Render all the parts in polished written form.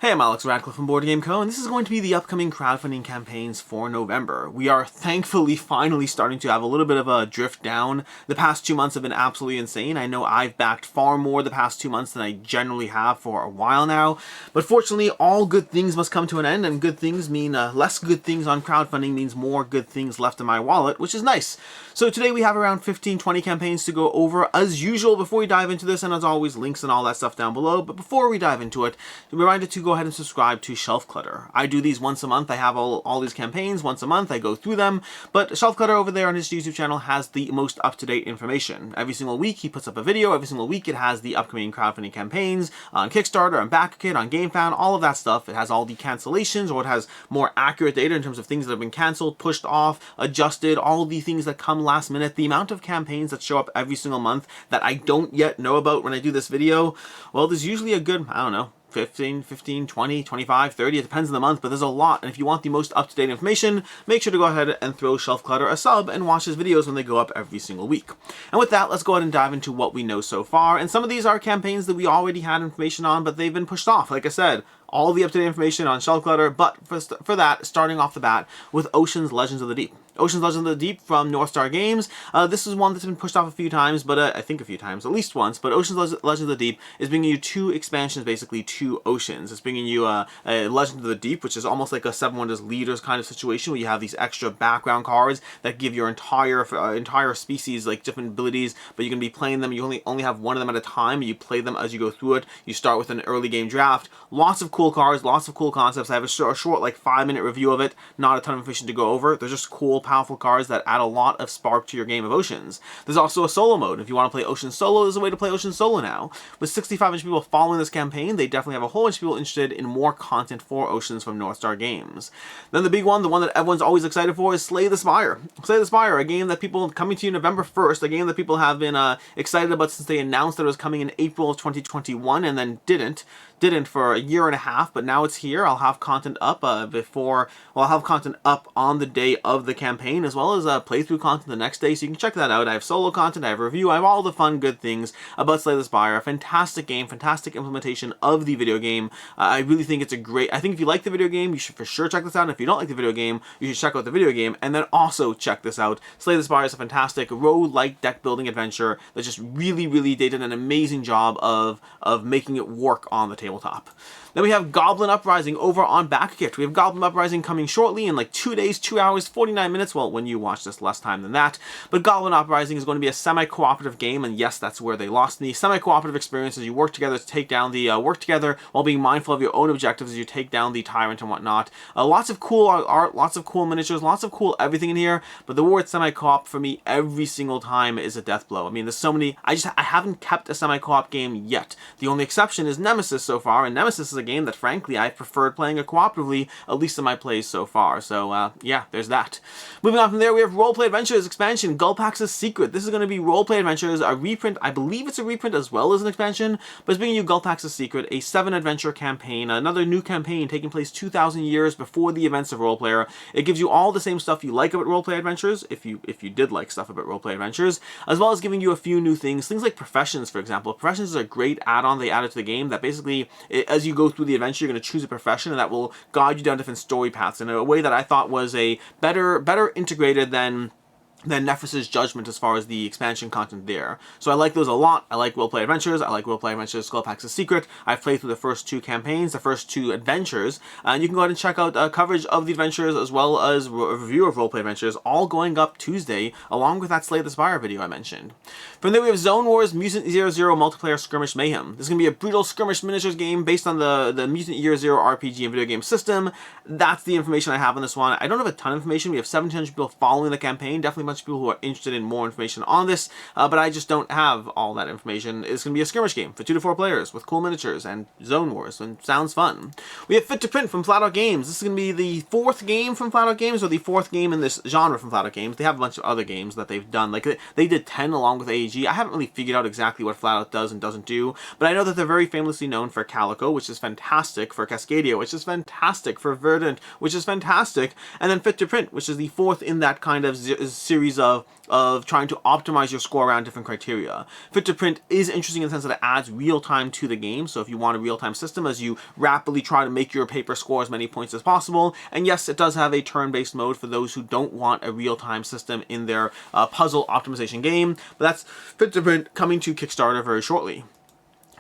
Hey, I'm Alex Radcliffe from Board Game Co., and this is going to be the upcoming crowdfunding campaigns for November. We are thankfully finally starting to have a little bit of a drift down. The past 2 months have been absolutely insane. I know I've backed far more the past 2 months than I generally have for a while now, but fortunately all good things must come to an end, and good things mean less good things on crowdfunding means more good things left in my wallet, which is nice. So today we have around 15-20 campaigns to go over as usual before we dive into this, and as always links and all that stuff down below. But before we dive into it, a reminder to go ahead and subscribe to Shelf Clutter. I do these once a month. I have all these campaigns once a month. I go through them, but Shelf Clutter over there on his YouTube channel has the most up-to-date information. Every single week he puts up a video. Every single week it has the upcoming crowdfunding campaigns on Kickstarter, on BackKit, on GameFound, all of that stuff. It has all the cancellations, or it has more accurate data in terms of things that have been canceled, pushed off, adjusted, all of the things that come last minute. The amount of campaigns that show up every single month that I don't yet know about when I do this video, well, there's usually a good, I don't know, 15, 20, 25, 30, it depends on the month, but there's a lot. And if you want the most up-to-date information, make sure to go ahead and throw Shelf Clutter a sub and watch his videos when they go up every single week. And with that, let's go ahead and dive into what we know so far. And some of these are campaigns that we already had information on, but they've been pushed off. Like I said, all the up-to-date information on Shelf Clutter, but for that, starting off the bat with Ocean's Legends of the Deep. Ocean's Legends of the Deep from North Star Games. This is one that's been pushed off a few times, but I think a few times, at least once. But Ocean's Legends of the Deep is bringing you 2 expansions, basically 2 oceans. It's bringing you a Legend of the Deep, which is almost like a Seven Wonders Leaders kind of situation, where you have these extra background cards that give your entire species like different abilities, but you can be playing them. You only have one of them at a time. You play them as you go through it. You start with an early game draft. Lots of cool cards, lots of cool concepts. I have a short like 5-minute review of it. Not a ton of information to go over. They're just cool, powerful cards that add a lot of spark to your game of Oceans. There's also a solo mode. If you want to play Ocean solo, there's a way to play Ocean solo now. With 65 inch people following this campaign, they definitely have a whole bunch of people interested in more content for Oceans from North Star Games. Then the big one, the one that everyone's always excited for, is Slay the Spire. Slay the Spire, a game that people, coming to you November 1st, a game that people have been excited about since they announced that it was coming in April of 2021 and then didn't for a year and a half, but now it's here. I'll have content up I'll have content up on the day of the campaign, as well as playthrough content the next day, so you can check that out. I have solo content, I have a review, I have all the fun, good things about Slay the Spire. A fantastic game, fantastic implementation of the video game. I really think it's I think if you like the video game, you should for sure check this out, and if you don't like the video game, you should check out the video game, and then also check this out. Slay the Spire is a fantastic roguelike deck building adventure that just really did an amazing job of making it work on the tabletop. Then we have Goblin Uprising over on BackKit. We have Goblin Uprising coming shortly in like 2 days, 2 hours, 49 minutes. Well, when you watch this, less time than that. But Goblin Uprising is going to be a semi-cooperative game, and yes, that's where they lost me. Semi-cooperative experience as you work together to take down the work together while being mindful of your own objectives as you take down the tyrant and whatnot. Lots of cool art, lots of cool miniatures, lots of cool everything in here. But the word semi-co-op for me every single time is a death blow. I mean, there's so many. I haven't kept a semi-co-op game yet. The only exception is Nemesis so far, and Nemesis is a game that frankly I've preferred playing cooperatively, at least in my plays so far. So yeah, there's that. Moving on from there, we have Roleplay Adventures expansion, Gulpax's Secret. This is going to be Roleplay Adventures, a reprint. I believe it's a reprint as well as an expansion, but it's bringing you Gulpax's Secret, a 7-adventure campaign, another new campaign taking place 2,000 years before the events of Roleplayer. It gives you all the same stuff you like about Roleplay Adventures, if you did like stuff about Roleplay Adventures, as well as giving you a few new things like Professions, for example. Professions is a great add-on they added to the game that basically, as you go through the adventure, you're going to choose a profession, and that will guide you down different story paths in a way that I thought was a better integrated than Nephris's Judgment as far as the expansion content there. So I like those a lot. I like Roleplay Adventures. I like Roleplay Adventures Gulpax's Secret. I've played through the first 2 campaigns, the first 2 adventures, and you can go ahead and check out coverage of the adventures as well as a review of Roleplay Adventures, all going up Tuesday, along with that Slay the Spire video I mentioned. From there we have Zone Wars Mutant Year Zero Multiplayer Skirmish Mayhem. This is going to be a brutal skirmish miniatures game based on the Mutant Year Zero RPG and video game system. That's the information I have on this one. I don't have a ton of information. We have 1,700 people following the campaign, definitely a bunch of people who are interested in more information on this, but I just don't have all that information. It's going to be a skirmish game for 2 to 4 players with cool miniatures and Zone Wars, and sounds fun. We have Fit to Print from Flat Out Games. This is going to be the 4th game from Flat Out Games, or the 4th game in this genre from Flat Out Games. They have a bunch of other games that they've done. Like they did 10 along with AEG. I haven't really figured out exactly what Flat Out does and doesn't do, but I know that they're very famously known for Calico, which is fantastic, for Cascadia, which is fantastic, for Verdant, which is fantastic, and then Fit to Print, which is the 4th in that kind of series series of trying to optimize your score around different criteria. Fit to Print is interesting in the sense that it adds real time to the game, so if you want a real time system as you rapidly try to make your paper score as many points as possible, and yes, it does have a turn-based mode for those who don't want a real time system in their puzzle optimization game, but that's Fit to Print coming to Kickstarter very shortly.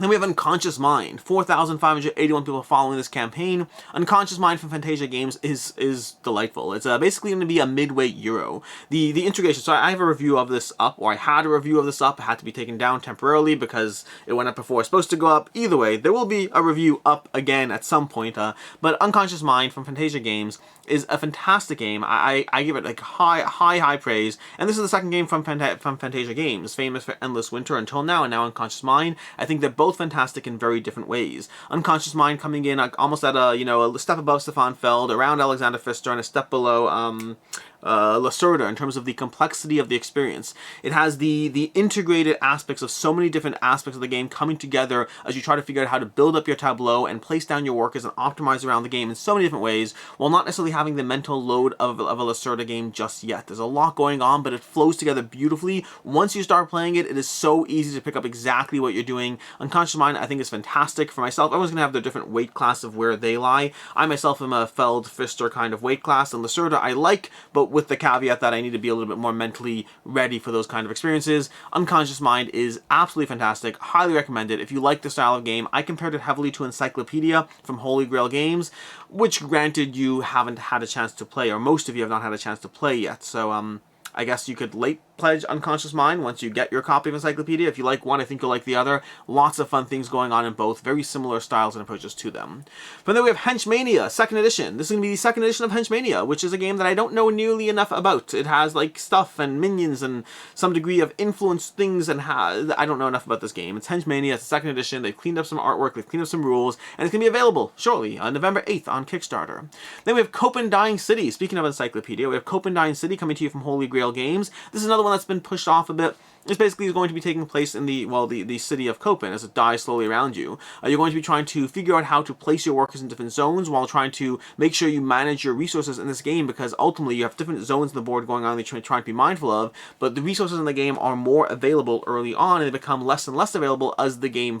Then we have Unconscious Mind. 4,581 people following this campaign. Unconscious Mind from Fantasia Games is delightful. It's basically going to be a midweight Euro. The integration, so I have a review of this up, or I had a review of this up. It had to be taken down temporarily because it went up before it's supposed to go up. Either way, there will be a review up again at some point. But Unconscious Mind from Fantasia Games is a fantastic game. I give it like high praise. And this is the second game from Fantasia Games, famous for Endless Winter until now, and now Unconscious Mind. I think they're both fantastic in very different ways. Unconscious Mind coming in almost at a step above Stefan Feld, around Alexander Pfister, and a step below Lacerda in terms of the complexity of the experience. It has the integrated aspects of so many different aspects of the game coming together as you try to figure out how to build up your tableau and place down your workers and optimize around the game in so many different ways, while not necessarily having the mental load of a Lacerda game just yet. There's a lot going on, but it flows together beautifully. Once you start playing it, it is so easy to pick up exactly what you're doing. Unconscious Mind, I think, is fantastic. For myself, everyone's going to have their different weight class of where they lie. I myself am a Feld Pfister kind of weight class, and Lacerda I like, but with the caveat that I need to be a little bit more mentally ready for those kind of experiences. Unconscious Mind is absolutely fantastic. Highly recommend it. If you like the style of game, I compared it heavily to Encyclopedia from Holy Grail Games, which granted you haven't had a chance to play, or most of you have not had a chance to play yet. So I guess you could late pledge Unconscious Mind once you get your copy of Encyclopedia. If you like one, I think you'll like the other. Lots of fun things going on in both. Very similar styles and approaches to them. But then we have Henchmania, 2nd edition. This is going to be the 2nd edition of Henchmania, which is a game that I don't know nearly enough about. It has like stuff and minions and some degree of influence things, and I don't know enough about this game. It's Henchmania, it's the 2nd edition. They've cleaned up some artwork, they've cleaned up some rules, and it's going to be available shortly on November 8th on Kickstarter. Then we have Copan Dying City. Speaking of Encyclopedia, we have Copan Dying City coming to you from Holy Grail Games. This is another one that's been pushed off a bit. This basically is going to be taking place in the city of Copan as it dies slowly around you. You're going to be trying to figure out how to place your workers in different zones while trying to make sure you manage your resources in this game, because ultimately you have different zones on the board going on that you're trying to be mindful of, but the resources in the game are more available early on, and they become less and less available as the game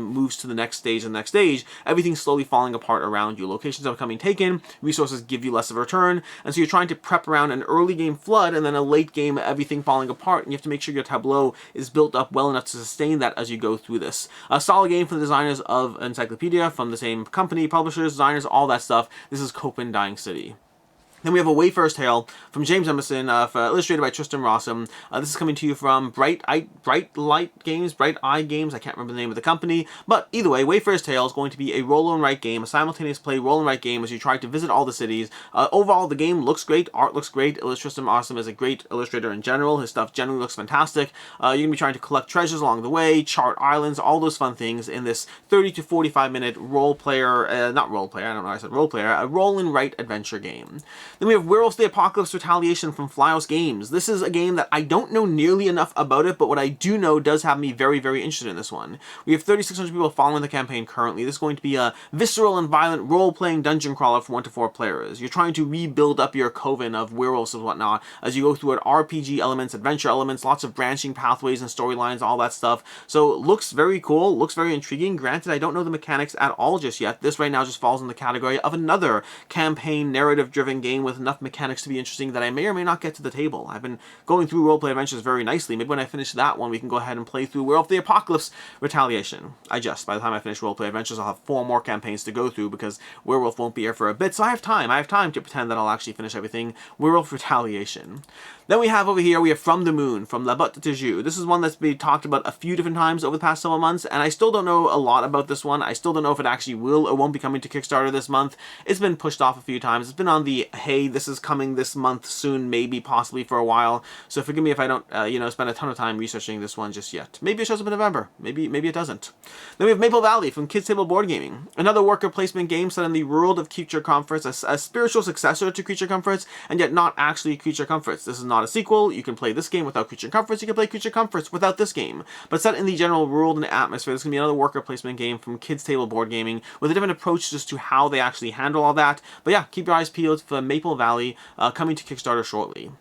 moves to the next stage and the next stage. Everything's slowly falling apart around you. Locations are becoming taken, resources give you less of a return, and so you're trying to prep around an early game flood and then a late game everything falling apart, and you have to make sure your tableau is built up well enough to sustain that as you go through this. A solid game from the designers of Encyclopedia, from the same company, publishers, designers, all that stuff. This is Copan Dying City. Then we have a Wayfarer's Tale from James Emerson, illustrated by Tristan Rossum. This is coming to you from Bright Eye Games, I can't remember the name of the company. But either way, Wayfarer's Tale is going to be a roll and write game, a simultaneous play roll and write game as you try to visit all the cities. Overall, the game looks great, art looks great. Tristan Rossum is a great illustrator in general. His stuff generally looks fantastic. You're going to be trying to collect treasures along the way, chart islands, all those fun things in this 30 to 45 minute a roll and write adventure game. Then we have Werewolf the Apocalypse Retaliation from Flyhouse Games. This is a game that I don't know nearly enough about it, but what I do know does have me very, very interested in this one. We have 3,600 people following the campaign currently. This is going to be a visceral and violent role-playing dungeon crawler for 1 to 4 players. You're trying to rebuild up your coven of werewolves and whatnot as you go through it. RPG elements, adventure elements, lots of branching pathways and storylines, all that stuff. So it looks very cool, looks very intriguing. Granted, I don't know the mechanics at all just yet. This right now just falls in the category of another campaign narrative-driven game with enough mechanics to be interesting that I may or may not get to the table. I've been going through roleplay adventures very nicely. Maybe when I finish that one, we can go ahead and play through Werewolf the Apocalypse Retaliation. By the time I finish roleplay adventures, I'll have 4 more campaigns to go through because Werewolf won't be here for a bit, so I have time. I have time to pretend that I'll actually finish everything. Werewolf Retaliation. Then we have over here, we have From the Moon, from La Botte de Jeu. This is one that's been talked about a few different times over the past several months, and I still don't know a lot about this one. I still don't know if it actually will or won't be coming to Kickstarter this month. It's been pushed off a few times. It's been on the, hey, this is coming this month soon, maybe, possibly for a while. So forgive me if I don't, spend a ton of time researching this one just yet. Maybe it shows up in November. Maybe it doesn't. Then we have Maple Valley from Kids Table Board Gaming. Another worker placement game set in the world of Creature Comforts, a spiritual successor to Creature Comforts, and yet not actually Creature Comforts. This is not a sequel. You can play this game without Creature Comforts. You can play Creature Comforts without this game. But set in the general world and atmosphere, this is going to be another worker placement game from Kids Table Board Gaming with a different approach just to how they actually handle all that. But yeah, keep your eyes peeled for Maple Valley coming to Kickstarter shortly.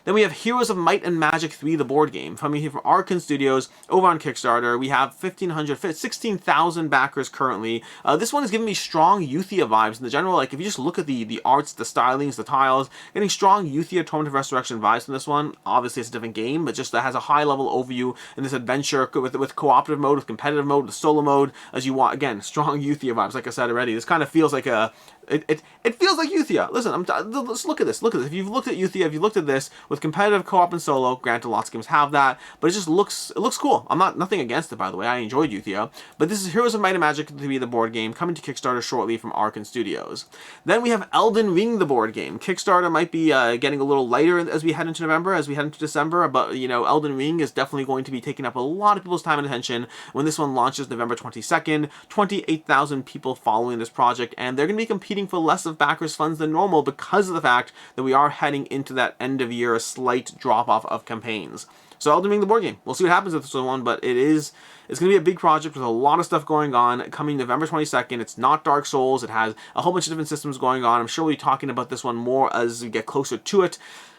Then we have Heroes of Might and Magic 3, the board game, coming here from Arkan Studios over on Kickstarter. We have 16,000 backers currently. This one is giving me strong Youthia vibes in the general. Like, if you just look at the arts, the stylings, the tiles, getting strong Youthia Torment of Resurrection vibes from this one. Obviously, it's a different game, but just that has a high-level overview in this adventure with cooperative mode, with competitive mode, with solo mode, as you want. Again, strong Youthia vibes, like I said already. This kind of feels like a... It feels like Youthia. Listen, let's look at this. Look at this. If you've looked at Youthia, if you looked at this with competitive co-op and solo, granted lots of games have that, but it looks cool. I'm nothing against it, by the way. I enjoyed Youthia. But this is Heroes of Might and Magic 3, the board game, coming to Kickstarter shortly from Arkan Studios. Then we have Elden Ring, the board game. Kickstarter might be getting a little lighter as we head into November, as we head into December, but you know, Elden Ring is definitely going to be taking up a lot of people's time and attention when this one launches November 22nd. 28,000 people following this project, and they're going to be competing for less of backers funds than normal because of the fact that we are heading into that end of year slight drop off of campaigns. So Elden Ring, the board game. We'll see what happens with this one, but it's going to be a big project with a lot of stuff going on, coming November 22nd. It's not Dark Souls. It has a whole bunch of different systems going on. I'm sure we'll be talking about this one more as we get closer to it.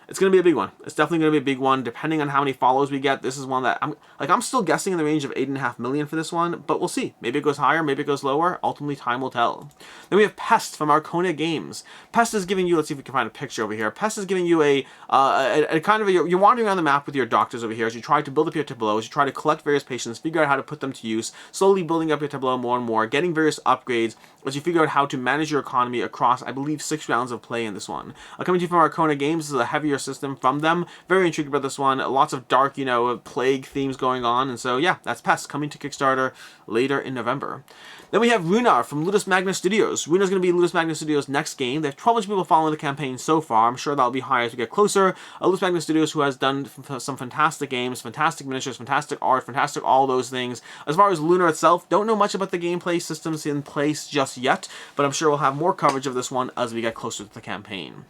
It's going to be a big one. It's definitely going to be a big one, depending on how many followers we get. This is one that I'm still guessing in the range of 8.5 million for this one, but we'll see. Maybe it goes higher, maybe it goes lower. Ultimately, time will tell. Then we have Pest from Arcona Games. Pest is giving you, let's see if we can find a picture over here. Pest is giving you a kind of you're wandering around the map with your doctors over here as you try to build up your tableaus, you try to collect various patients, figure out how to put them to use, slowly building up your tableau more and more, getting various upgrades as you figure out how to manage your economy across, I believe, 6 rounds of play in this one. Coming to you from Arcona Games, this is a heavier system from them. Very intrigued about this one. Lots of dark, you know, plague themes going on. And so, yeah, that's Pest coming to Kickstarter later in November. Then we have Runar from Ludus Magnus Studios. Runar's going to be Ludus Magnus Studios' next game. They have 1,200 people following the campaign so far. I'm sure that'll be higher as we get closer. Ludus Magnus Studios, who has done some fantastic games, fantastic miniatures, fantastic art, fantastic all those things. As far as Runar itself, don't know much about the gameplay systems in place just yet, but I'm sure we'll have more coverage of this one as we get closer to the campaign.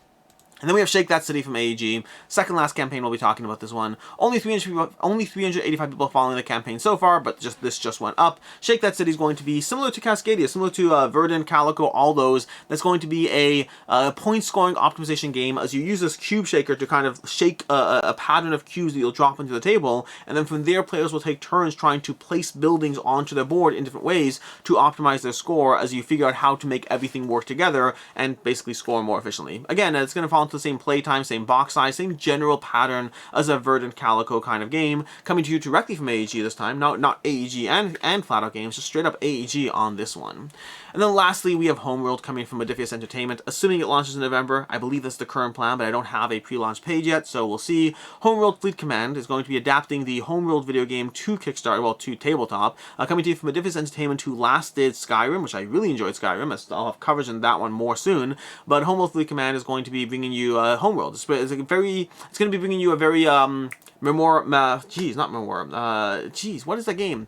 And then we have Shake That City from AEG. Second last campaign we'll be talking about this one. Only 385 people following the campaign so far, but this just went up. Shake That City is going to be similar to Cascadia, similar to Verdant, Calico, all those. That's going to be a point scoring optimization game as you use this cube shaker to kind of shake a pattern of cubes that you'll drop into the table, and then from there players will take turns trying to place buildings onto their board in different ways to optimize their score as you figure out how to make everything work together and basically score more efficiently. Again, it's going to fall into the same playtime, same box size, same general pattern as a Verdant Calico kind of game, coming to you directly from AEG this time. Not AEG and Flat Out Games, just straight up AEG on this one. And then lastly, we have Homeworld coming from Modiphius Entertainment, assuming it launches in November. I believe that's the current plan, but I don't have a pre-launch page yet, so we'll see. Homeworld Fleet Command is going to be adapting the Homeworld video game to Kickstarter, well, to tabletop, coming to you from Modiphius Entertainment, who last did Skyrim, which I really enjoyed Skyrim. I'll have coverage on that one more soon, but Homeworld Fleet Command is going to be bringing you Homeworld. It's going to be bringing you a very what is that game?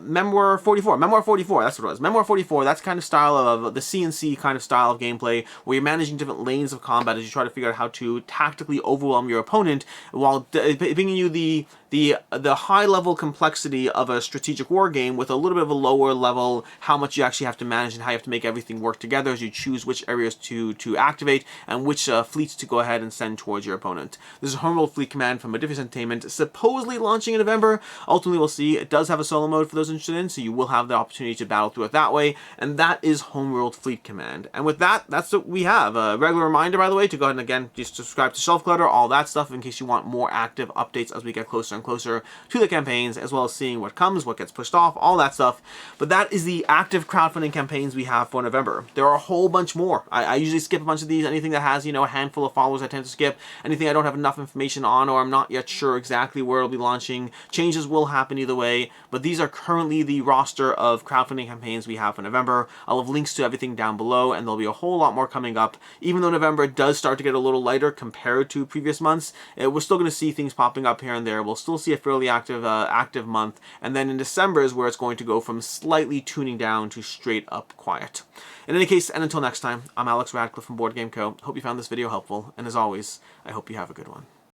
Memoir 44, that's what it was. Memoir 44, that's kind of style of the CNC kind of style of gameplay where you're managing different lanes of combat as you try to figure out how to tactically overwhelm your opponent while bringing you the high level complexity of a strategic war game with a little bit of a lower level how much you actually have to manage and how you have to make everything work together as you choose which areas to activate and which fleets to go ahead and send towards your opponent. This is Homeworld Fleet Command from Modiphius Entertainment, supposedly launching in November. Ultimately, we'll see. It does have a solo mode for those interested in, so you will have the opportunity to battle through it that way, and that is Homeworld Fleet Command. And with that, that's what we have. A regular reminder, by the way, to go ahead and again just subscribe to Shelf Clutter, all that stuff, in case you want more active updates as we get closer and closer to the campaigns, as well as seeing what comes, what gets pushed off, all that stuff. But that is the active crowdfunding campaigns we have for November. There are a whole bunch more. I usually skip a bunch of these. Anything that has, you know, a handful of followers I tend to skip. Anything I don't have enough information on or I'm not yet sure exactly where it'll be launching. Changes will happen either way, but these are currently the roster of crowdfunding campaigns we have for November. I'll have links to everything down below, and there'll be a whole lot more coming up. Even though November does start to get a little lighter compared to previous months, we're still going to see things popping up here and there. We'll still see a fairly active month, and then in December is where it's going to go from slightly tuning down to straight up quiet. In any case, and until next time, I'm Alex Radcliffe from Board Game Co. Hope you found this video helpful, and as always, I hope you have a good one.